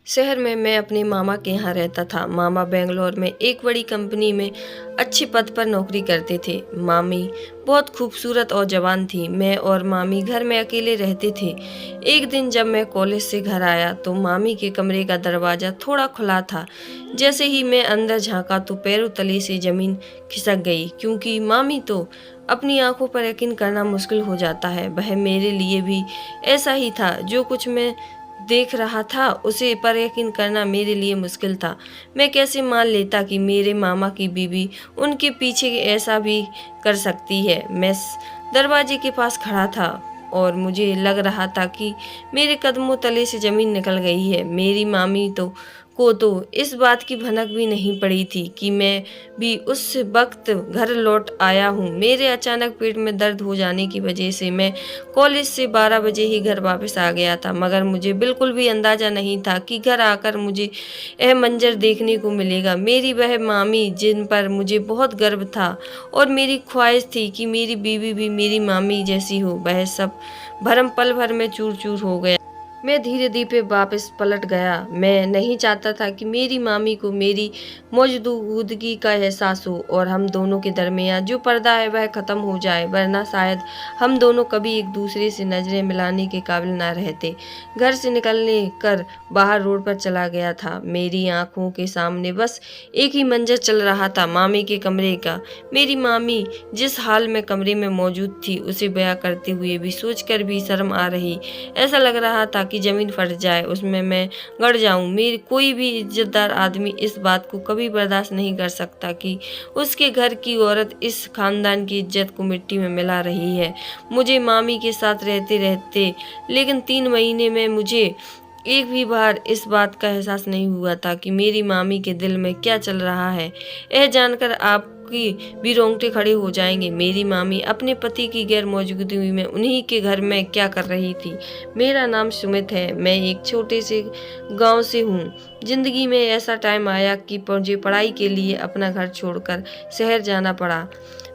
शहर में मैं अपने मामा के यहाँ रहता था। मामा बेंगलोर में एक बड़ी कंपनी में अच्छे पद पर नौकरी करते थे। मामी बहुत खूबसूरत और जवान थी। मैं और मामी घर में अकेले रहते थे। एक दिन जब मैं कॉलेज से घर आया तो मामी के कमरे का दरवाज़ा थोड़ा खुला था। जैसे ही मैं अंदर झांका तो पैरों तले से ज़मीन खिसक गई, क्योंकि मामी तो अपनी आंखों पर यकीन करना मुश्किल हो जाता है। वह मेरे लिए भी ऐसा ही था। जो कुछ मैं देख रहा था उसे पर यकीन करना मेरे लिए मुश्किल था। मैं कैसे मान लेता कि मेरे मामा की बीवी उनके पीछे ऐसा भी कर सकती है। मैं दरवाजे के पास खड़ा था और मुझे लग रहा था कि मेरे कदमों तले से ज़मीन निकल गई है। मेरी मामी को तो इस बात की भनक भी नहीं पड़ी थी कि मैं भी उस वक्त घर लौट आया हूँ। मेरे अचानक पेट में दर्द हो जाने की वजह से मैं कॉलेज से 12 बजे ही घर वापस आ गया था, मगर मुझे बिल्कुल भी अंदाज़ा नहीं था कि घर आकर मुझे यह मंजर देखने को मिलेगा। मेरी वह मामी जिन पर मुझे बहुत गर्व था और मेरी ख्वाहिश थी कि मेरी बीवी भी मेरी मामी जैसी हो, वह सब भरम पल भर में चूर चूर हो गया। मैं धीरे धीरे वापस पलट गया। मैं नहीं चाहता था कि मेरी मामी को मेरी मौजूदगी का एहसास हो और हम दोनों के दरमियान जो पर्दा है वह ख़त्म हो जाए, वरना शायद हम दोनों कभी एक दूसरे से नज़रें मिलाने के काबिल ना रहते। घर से निकलने कर बाहर रोड पर चला गया था। मेरी आंखों के सामने बस एक ही मंजर चल रहा था, मामी के कमरे का। मेरी मामी जिस हाल में कमरे में मौजूद थी उसे बयां करते हुए भी सोचकर भी शर्म आ रही। ऐसा लग रहा था कि ज़मीन फट जाए, उसमें मैं गड़ जाऊं। मेरी कोई भी इज्जतदार आदमी इस बात को कभी बर्दाश्त नहीं कर सकता कि उसके घर की औरत इस खानदान की इज्जत को मिट्टी में मिला रही है। मुझे मामी के साथ रहते रहते लेकिन 3 महीने में मुझे एक भी बार इस बात का एहसास नहीं हुआ था कि मेरी मामी के दिल में क्या चल रहा है। यह जानकर आपकी भी रोंगटे खड़े हो जाएंगे। मेरी मामी अपने पति की गैर मौजूदगी में उन्हीं के घर में क्या कर रही थी। मेरा नाम सुमित है। मैं एक छोटे से गांव से हूँ। जिंदगी में ऐसा टाइम आया कि मुझे पढ़ाई के लिए अपना घर छोड़कर शहर जाना पड़ा।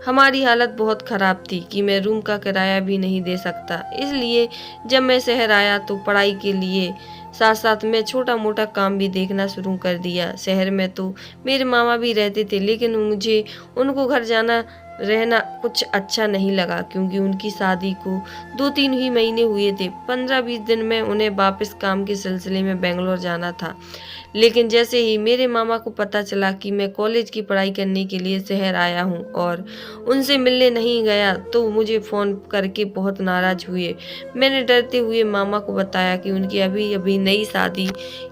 हमारी हालत बहुत ख़राब थी कि मैं रूम का किराया भी नहीं दे सकता। इसलिए जब मैं शहर आया तो पढ़ाई के लिए साथ साथ मैं छोटा मोटा काम भी देखना शुरू कर दिया। शहर में तो मेरे मामा भी रहते थे, लेकिन मुझे उनको घर जाना रहना कुछ अच्छा नहीं लगा, क्योंकि उनकी शादी को 2-3 ही महीने हुए थे। 15-20 दिन में उन्हें वापस काम के सिलसिले में बेंगलोर जाना था। लेकिन जैसे ही मेरे मामा को पता चला कि मैं कॉलेज की पढ़ाई करने के लिए शहर आया हूँ और उनसे मिलने नहीं गया तो मुझे फ़ोन करके बहुत नाराज़ हुए। मैंने डरते हुए मामा को बताया कि उनकी अभी अभी नई शादी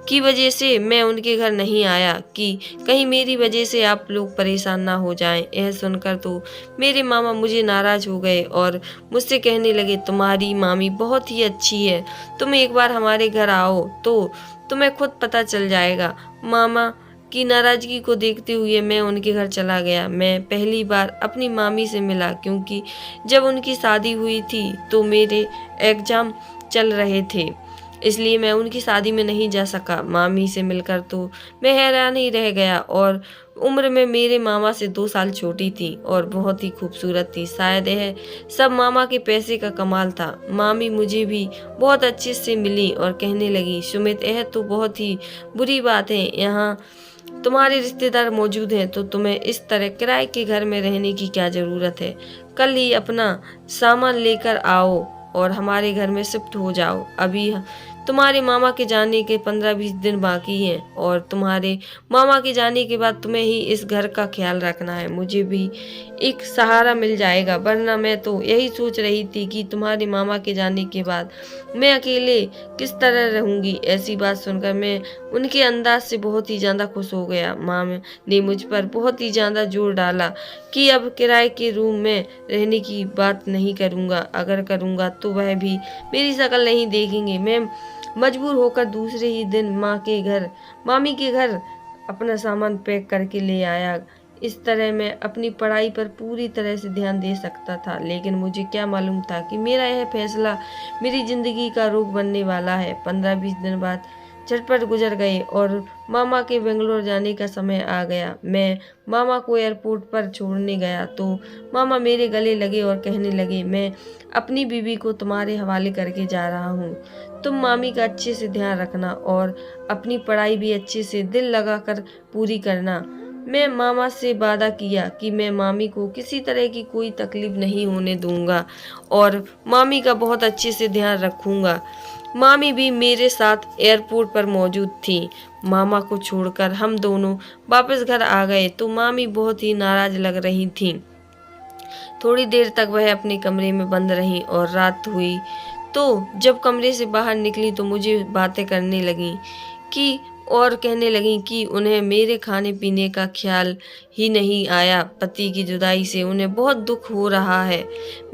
की वजह से मैं उनके घर नहीं आया, कि कहीं मेरी वजह से आप लोग परेशान ना हो जाएं। यह सुनकर तो मेरे मामा मुझे नाराज़ हो गए और मुझसे कहने लगे, तुम्हारी मामी बहुत ही अच्छी है, तुम एक बार हमारे घर आओ तो तुम्हें खुद पता चल जाएगा। मामा की नाराज़गी को देखते हुए मैं उनके घर चला गया। मैं पहली बार अपनी मामी से मिला, क्योंकि जब उनकी शादी हुई थी तो मेरे एग्ज़ाम चल रहे थे, इसलिए मैं उनकी शादी में नहीं जा सका। मामी से मिलकर तो मैं हैरान ही रह गया। और उम्र में मेरे मामा से 2 साल छोटी थी और बहुत ही खूबसूरत थी। शायद यह सब मामा के पैसे का कमाल था। मामी मुझे भी बहुत अच्छे से मिली और कहने लगी, सुमित, यह तो बहुत ही बुरी बात है। यहाँ तुम्हारे रिश्तेदार मौजूद हैं तो तुम्हें इस तरह किराए के घर में रहने की क्या ज़रूरत है। कल ही अपना सामान लेकर आओ और हमारे घर में शिफ्ट हो जाओ। अभी तुम्हारे मामा के जाने के 15-20 दिन बाकी हैं और तुम्हारे मामा के जाने के बाद तुम्हें ही इस घर का ख्याल रखना है। मुझे भी एक सहारा मिल जाएगा, वरना मैं तो यही सोच रही थी कि तुम्हारे मामा के जाने के बाद मैं अकेले किस तरह रहूंगी। ऐसी बात सुनकर मैं उनके अंदाज से बहुत ही ज़्यादा खुश हो गया। मामा ने मुझ पर बहुत ही ज़्यादा जोर डाला कि अब किराए के रूम में रहने की बात नहीं करूँगा। अगर करूँगा तो वह भी मेरी शक्ल नहीं देखेंगे। मैं मजबूर होकर दूसरे ही दिन मामी के घर अपना सामान पैक करके ले आया। इस तरह मैं अपनी पढ़ाई पर पूरी तरह से ध्यान दे सकता था, लेकिन मुझे क्या मालूम था कि मेरा यह फैसला मेरी ज़िंदगी का रोग बनने वाला है। 15-20 दिन बाद झटपट गुजर गए और मामा के बेंगलोर जाने का समय आ गया। मैं मामा को एयरपोर्ट पर छोड़ने गया तो मामा मेरे गले लगे और कहने लगे, मैं अपनी बीवी को तुम्हारे हवाले करके जा रहा हूँ। तुम मामी का अच्छे से ध्यान रखना और अपनी पढ़ाई भी अच्छे से दिल लगाकर पूरी करना। मैं मामा से वादा किया कि मैं मामी को किसी तरह की कोई तकलीफ नहीं होने दूंगा और मामी का बहुत अच्छे से ध्यान रखूंगा। मामी भी मेरे साथ एयरपोर्ट पर मौजूद थी। मामा को छोड़कर हम दोनों वापस घर आ गए तो मामी बहुत ही नाराज लग रही थीं। थोड़ी देर तक वह अपने कमरे में बंद रहीं और रात हुई तो जब कमरे से बाहर निकली तो मुझे बातें करने लगी कि और कहने लगी कि उन्हें मेरे खाने पीने का ख्याल ही नहीं आया। पति की जुदाई से उन्हें बहुत दुख हो रहा है।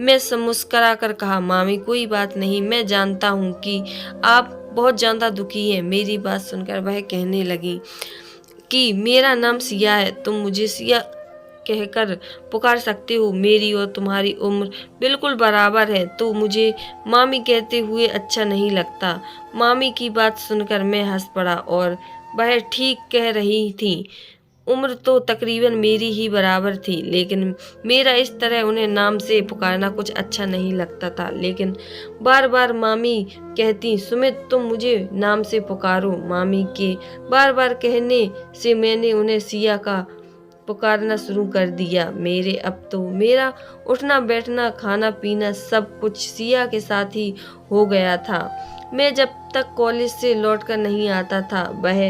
मैं मुस्कुरा कर कहा, मामी कोई बात नहीं, मैं जानता हूँ कि आप बहुत ज़्यादा दुखी हैं। मेरी बात सुनकर वह कहने लगी कि मेरा नाम सिया है, तुम मुझे सिया कहकर पुकार सकते हो। मेरी और तुम्हारी उम्र बिल्कुल बराबर है तो मुझे मामी कहते हुए अच्छा नहीं लगता। मामी की बात सुनकर मैं हंस पड़ा और वह ठीक कह रही थी। उम्र तो तकरीबन मेरी ही बराबर थी, लेकिन मेरा इस तरह उन्हें नाम से पुकारना कुछ अच्छा नहीं लगता था। लेकिन बार बार मामी कहती, सुमित तुम मुझे नाम से पुकारो। मामी के बार बार कहने से मैंने उन्हें सिया का पुकारना शुरू कर दिया। अब तो मेरा उठना बैठना खाना पीना सब कुछ सिया के साथ ही हो गया था। मैं जब तक कॉलेज से लौटकर नहीं आता था वह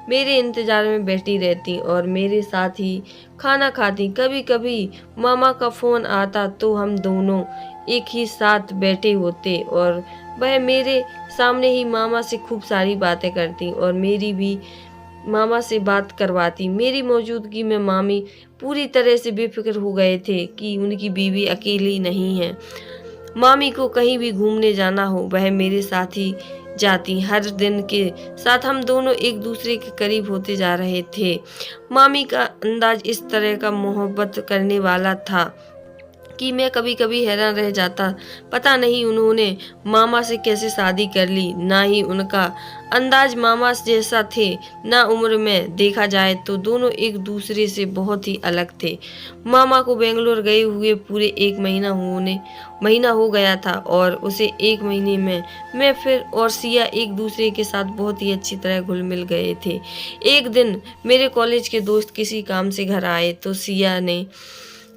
मेरे इंतजार में बैठी रहती और मेरे साथ ही खाना खाती। कभी कभी मामा का फ़ोन आता तो हम दोनों एक ही साथ बैठे होते और वह मेरे सामने ही मामा से खूब सारी बातें करती और मेरी भी मामा से बात करवाती। मेरी मौजूदगी में मामी पूरी तरह से बेफिक्र हो गए थे कि उनकी बीवी अकेली नहीं है। मामी को कहीं भी घूमने जाना हो वह मेरे साथ ही जाती। हर दिन के साथ हम दोनों एक दूसरे के करीब होते जा रहे थे। मामी का अंदाज इस तरह का मोहब्बत करने वाला था कि मैं कभी कभी हैरान रह जाता। पता नहीं उन्होंने मामा से कैसे शादी कर ली। ना ही उनका अंदाज मामा जैसा थे, ना उम्र में देखा जाए तो दोनों एक दूसरे से बहुत ही अलग थे। मामा को बेंगलोर गए हुए पूरे एक महीना हो गया था और उसे एक महीने में मैं फिर और सिया एक दूसरे के साथ बहुत ही अच्छी तरह घुल मिल गए थे। एक दिन मेरे कॉलेज के दोस्त किसी काम से घर आए तो सिया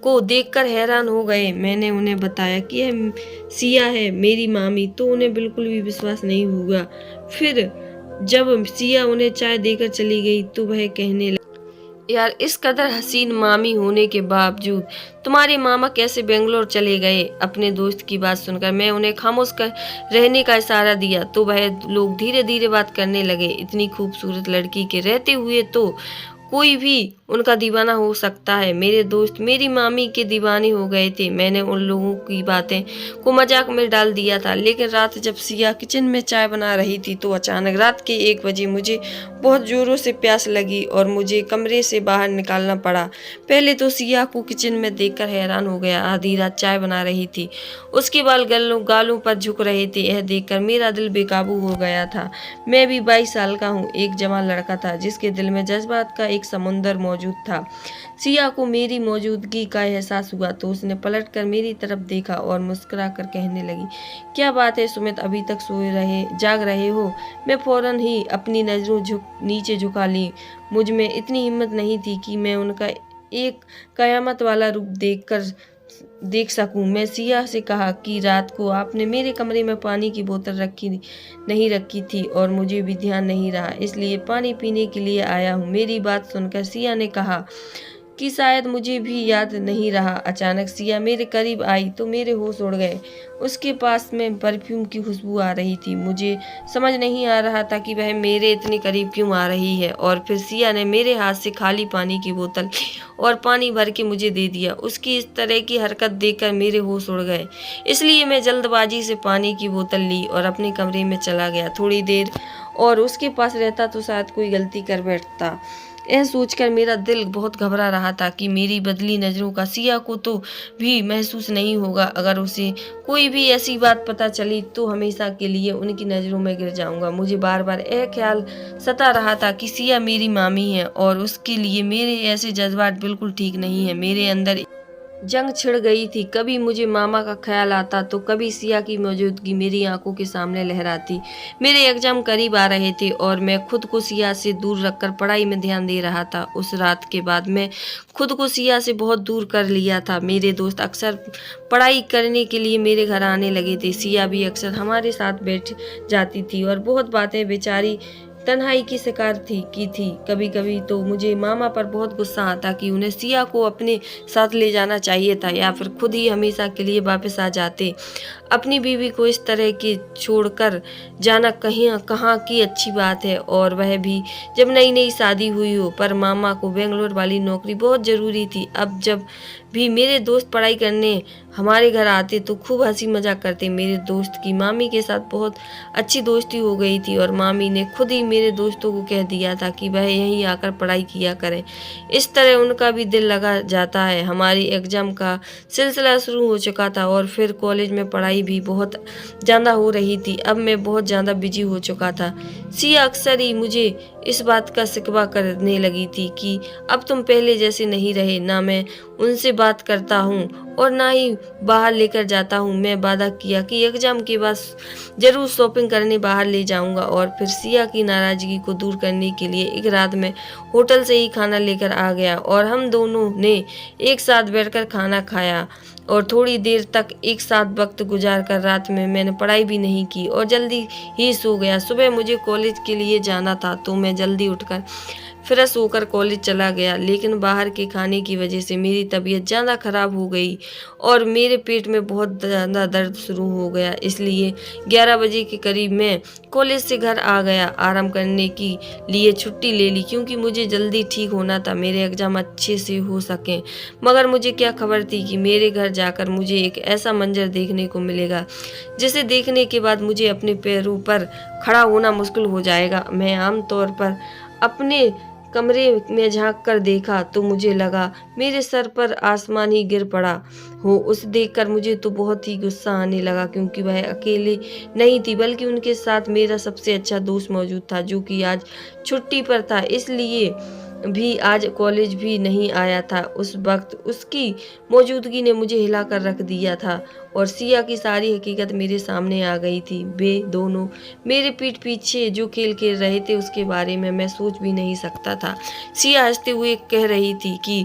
को देखकर हैरान हो गए। मैंने उन्हें बताया कि यह सिया है मेरी मामी, तो उन्हें बिल्कुल भी विश्वास नहीं हुआ। फिर जब सिया उन्हें चाय देकर चली गई तो वह कहने लगी, यार इस कदर हसीन मामी होने के बावजूद तुम्हारे मामा कैसे बेंगलोर चले गए। अपने दोस्त की बात सुनकर मैं उन्हें खामोश कर रहने का इशारा दिया तो वह लोग धीरे धीरे बात करने लगे। इतनी खूबसूरत लड़की के रहते हुए तो कोई भी उनका दीवाना हो सकता है। मेरे दोस्त मेरी मामी के दीवाने हो गए थे। मैंने उन लोगों की बातें को मजाक में डाल दिया था, लेकिन रात जब सिया किचन में चाय बना रही थी तो अचानक रात के 1 बजे मुझे बहुत जोरों से प्यास लगी और मुझे कमरे से बाहर निकालना पड़ा। पहले तो सिया को किचन में देखकर हैरान हो गया। आधी रात चाय बना रही थी, उसके बाल गालों पर झुक रहे थे। यह देखकर मेरा दिल बेकाबू हो गया था। मैं भी 22 साल का हूँ, एक जवान लड़का था जिसके दिल में जज्बात का एक समुंदर मौजूद था। सिया को मेरी मौजूदगी का एहसास हुआ तो उसने पलटकर मेरी तरफ देखा और मुस्कुराकर कहने लगी, क्या बात है सुमित, अभी तक जाग रहे हो। मैं फौरन ही अपनी नजरों नीचे झुका ली। मुझ में इतनी हिम्मत नहीं थी कि मैं उनका एक कयामत वाला रूप देख सकूं। मैं सिया से कहा कि रात को आपने मेरे कमरे में पानी की बोतल नहीं रखी थी और मुझे भी ध्यान नहीं रहा, इसलिए पानी पीने के लिए आया हूँ। मेरी बात सुनकर सिया ने कहा कि शायद मुझे भी याद नहीं रहा। अचानक सिया मेरे करीब आई तो मेरे होश उड़ गए। उसके पास में परफ्यूम की खुशबू आ रही थी। मुझे समझ नहीं आ रहा था कि वह मेरे इतने करीब क्यों आ रही है। और फिर सिया ने मेरे हाथ से खाली पानी की बोतल और पानी भर के मुझे दे दिया। उसकी इस तरह की हरकत देखकर मेरे होश उड़ गए, इसलिए मैं जल्दबाजी से पानी की बोतल ली और अपने कमरे में चला गया। थोड़ी देर और उसके पास रहता तो शायद कोई गलती कर बैठता। यह सोचकर मेरा दिल बहुत घबरा रहा था कि मेरी बदली नज़रों का सिया को तो भी महसूस नहीं होगा। अगर उसे कोई भी ऐसी बात पता चली तो हमेशा के लिए उनकी नज़रों में गिर जाऊंगा। मुझे बार बार यह ख्याल सता रहा था कि सिया मेरी मामी है और उसके लिए मेरे ऐसे जज्बात बिल्कुल ठीक नहीं है। मेरे अंदर जंग छिड़ गई थी। कभी मुझे मामा का ख्याल आता तो कभी सिया की मौजूदगी मेरी आंखों के सामने लहराती। मेरे एग्जाम करीब आ रहे थे और मैं खुद को सिया से दूर रखकर पढ़ाई में ध्यान दे रहा था। उस रात के बाद मैं खुद को सिया से बहुत दूर कर लिया था। मेरे दोस्त अक्सर पढ़ाई करने के लिए मेरे घर आने लगे थे। सिया भी अक्सर हमारे साथ बैठ जाती थी और बहुत बातें बेचारी तन्हाई की शिकार की थी। कभी कभी तो मुझे मामा पर बहुत गुस्सा आता कि उन्हें सिया को अपने साथ ले जाना चाहिए था या फिर खुद ही हमेशा के लिए वापस आ जाते। अपनी बीवी को इस तरह के छोड़कर जाना कहीं कहाँ की अच्छी बात है, और वह भी जब नई नई शादी हुई हो। पर मामा को बेंगलोर वाली नौकरी बहुत ज़रूरी थी। अब जब भी मेरे दोस्त पढ़ाई करने हमारे घर आते तो खूब हंसी मजाक करते। मेरे दोस्त की मामी के साथ बहुत अच्छी दोस्ती हो गई थी और मामी ने खुद ही मेरे दोस्तों को कह दिया था कि वह यहीं आकर पढ़ाई किया करें। इस तरह उनका भी दिल लगा जाता है। हमारी एग्जाम का सिलसिला शुरू हो चुका था और फिर कॉलेज में पढ़ाई भी बहुत ज़्यादा हो रही थी। अब मैं बहुत ज़्यादा बिजी हो चुका था। सिया अक्सर ही मुझे इस बात का शिकवा करने लगी थी कि अब तुम पहले जैसे नहीं रहे। ना मैं उनसे बात करता हूँ और ना ही बाहर लेकर जाता हूँ। मैं वादा किया कि एग्जाम के बाद जरूर शॉपिंग करने बाहर ले जाऊंगा। और फिर सिया की नाराजगी को दूर करने के लिए एक रात में होटल से ही खाना लेकर आ गया और हम दोनों ने एक साथ बैठकर खाना खाया और थोड़ी देर तक एक साथ वक्त गुजार कर रात में मैंने पढ़ाई भी नहीं की और जल्दी ही सो गया। सुबह मुझे कॉलेज के लिए जाना था तो मैं जल्दी उठकर फ्रेश होकर कॉलेज चला गया। लेकिन बाहर के खाने की वजह से मेरी तबीयत ज़्यादा ख़राब हो गई और मेरे पेट में बहुत ज़्यादा दर्द शुरू हो गया। इसलिए 11 बजे के करीब मैं कॉलेज से घर आ गया। आराम करने की लिए छुट्टी ले ली क्योंकि मुझे जल्दी ठीक होना था, मेरे एग्ज़ाम अच्छे से हो सकें। मगर मुझे क्या खबर थी कि मेरे घर जाकर मुझे एक ऐसा मंजर देखने को मिलेगा जिसे देखने के बाद मुझे अपने पैरों पर खड़ा होना मुश्किल हो जाएगा। मैं आमतौर पर अपने कमरे में झांक कर देखा तो मुझे लगा मेरे सर पर आसमान ही गिर पड़ा हो। उसे देखकर मुझे तो बहुत ही गुस्सा आने लगा क्योंकि वह अकेले नहीं थी बल्कि उनके साथ मेरा सबसे अच्छा दोस्त मौजूद था जो कि आज छुट्टी पर था, इसलिए भी आज कॉलेज भी नहीं आया था। उस वक्त उसकी मौजूदगी ने मुझे हिलाकर रख दिया था और सिया की सारी हकीकत मेरे सामने आ गई थी। वे दोनों मेरे पीठ पीछे जो खेल खेल रहे थे उसके बारे में मैं सोच भी नहीं सकता था। सिया हंसते हुए कह रही थी कि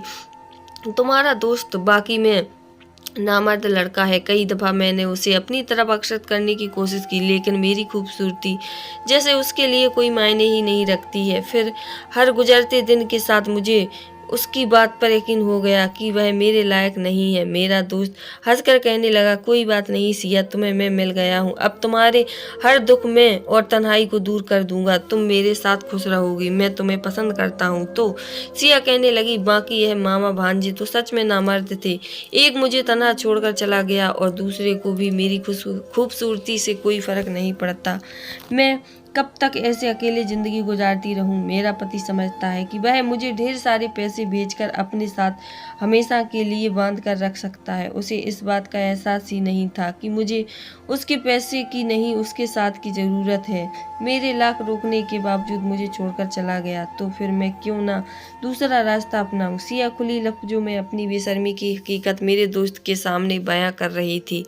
तुम्हारा दोस्त बाकी में नामर्द लड़का है। कई दफ़ा मैंने उसे अपनी तरफ आकर्षित करने की कोशिश की लेकिन मेरी खूबसूरती जैसे उसके लिए कोई मायने ही नहीं रखती है। फिर हर गुजरते दिन के साथ मुझे उसकी बात पर यकीन हो गया कि वह मेरे लायक नहीं है। मेरा दोस्त हंसकर कहने लगा, कोई बात नहीं सिया, तुम्हें मैं मिल गया हूँ। अब तुम्हारे हर दुख में और तन्हाई को दूर कर दूंगा। तुम मेरे साथ खुश रहोगी, मैं तुम्हें पसंद करता हूँ। तो सिया कहने लगी, बाकी यह मामा भांजी तो सच में नामर्द थे। एक मुझे तन्हा छोड़कर चला गया और दूसरे को भी मेरी खूबसूरती से कोई फर्क नहीं पड़ता। मैं कब तक ऐसे अकेले ज़िंदगी गुजारती रहूं? मेरा पति समझता है कि वह मुझे ढेर सारे पैसे भेजकर अपने साथ हमेशा के लिए बांध कर रख सकता है। उसे इस बात का एहसास ही नहीं था कि मुझे उसके पैसे की नहीं उसके साथ की ज़रूरत है। मेरे लाख रोकने के बावजूद मुझे छोड़कर चला गया तो फिर मैं क्यों ना दूसरा रास्ता अपनाऊं। सिया खुली लफ्जों में अपनी बेशर्मी की हकीकत मेरे दोस्त के सामने बयां कर रही थी।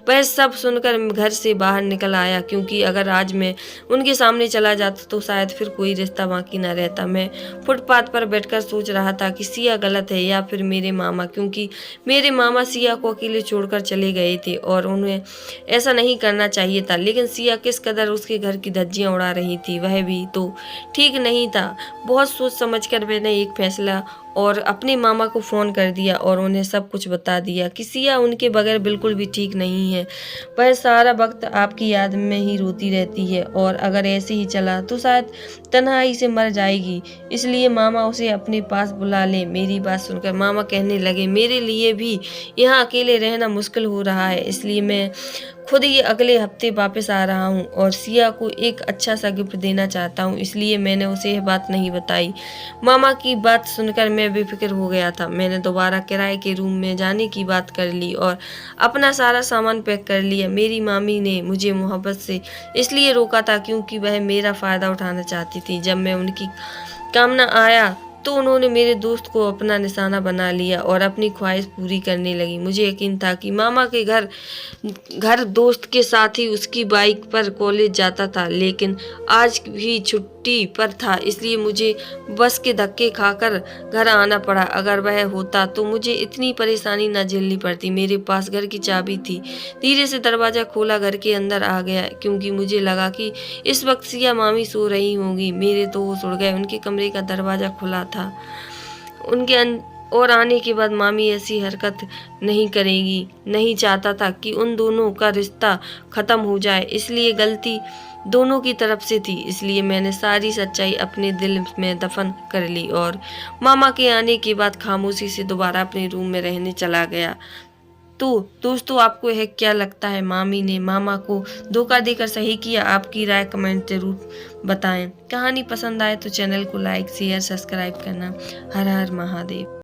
वह सब सुनकर घर से बाहर निकल आया क्योंकि अगर आज मैं उनके सामने चला जाता तो शायद फिर कोई रिश्ता बाकी ना रहता। मैं फुटपाथ पर बैठकर सोच रहा था कि सिया गलत है या फिर मेरे मामा, क्योंकि मेरे मामा सिया को अकेले छोड़कर चले गए थे और उन्हें ऐसा नहीं करना चाहिए था। लेकिन सिया किस कदर उसके घर की धज्जियां उड़ा रही थी वह भी तो ठीक नहीं था। बहुत सोच समझकर मैंने एक फैसला और अपने मामा को फ़ोन कर दिया और उन्हें सब कुछ बता दिया कि सिया उनके बगैर बिल्कुल भी ठीक नहीं है। वह सारा वक्त आपकी याद में ही रोती रहती है और अगर ऐसे ही चला तो शायद तन्हाई से मर जाएगी, इसलिए मामा उसे अपने पास बुला ले। मेरी बात सुनकर मामा कहने लगे, मेरे लिए भी यहाँ अकेले रहना मुश्किल हो रहा है, इसलिए मैं खुद ही अगले हफ्ते वापस आ रहा हूँ और सिया को एक अच्छा सा गिफ्ट देना चाहता हूँ, इसलिए मैंने उसे यह बात नहीं बताई। मामा की बात सुनकर मैं बेफिक्र हो गया था। मैंने दोबारा किराए के रूम में जाने की बात कर ली और अपना सारा सामान पैक कर लिया। मेरी मामी ने मुझे मोहब्बत से इसलिए रोका था क्योंकि वह मेरा फ़ायदा उठाना चाहती थी। जब मैं उनकी काम न आया तो उन्होंने मेरे दोस्त को अपना निशाना बना लिया और अपनी ख्वाहिश पूरी करने लगी। मुझे यकीन था कि मामा के घर दोस्त के साथ ही उसकी बाइक पर कॉलेज जाता था, लेकिन आज भी छुट्टी पर था, इसलिए मुझे बस के धक्के खाकर घर आना पड़ा। अगर वह होता तो मुझे इतनी परेशानी न झेलनी पड़ती। मेरे पास घर की चाबी थी। धीरे से दरवाज़ा खोला, घर के अंदर आ गया क्योंकि मुझे लगा कि इस वक्त सिया मामी सो रही होंगी। मेरे तो होश उड़ गए। उनके कमरे का दरवाज़ा खुला था। और आने के बाद मामी ऐसी हरकत नहीं करेगी। नहीं चाहता था कि उन दोनों का रिश्ता ख़त्म हो जाए, इसलिए गलती दोनों की तरफ से थी। इसलिए मैंने सारी सच्चाई अपने दिल में दफन कर ली और मामा के आने के बाद खामोशी से दोबारा अपने रूम में रहने चला गया। तो दोस्तों, आपको यह क्या लगता है, मामी ने मामा को धोखा देकर सही किया? आपकी राय कमेंट जरूर बताएं। कहानी पसंद आए तो चैनल को लाइक शेयर सब्सक्राइब करना। हर हर महादेव।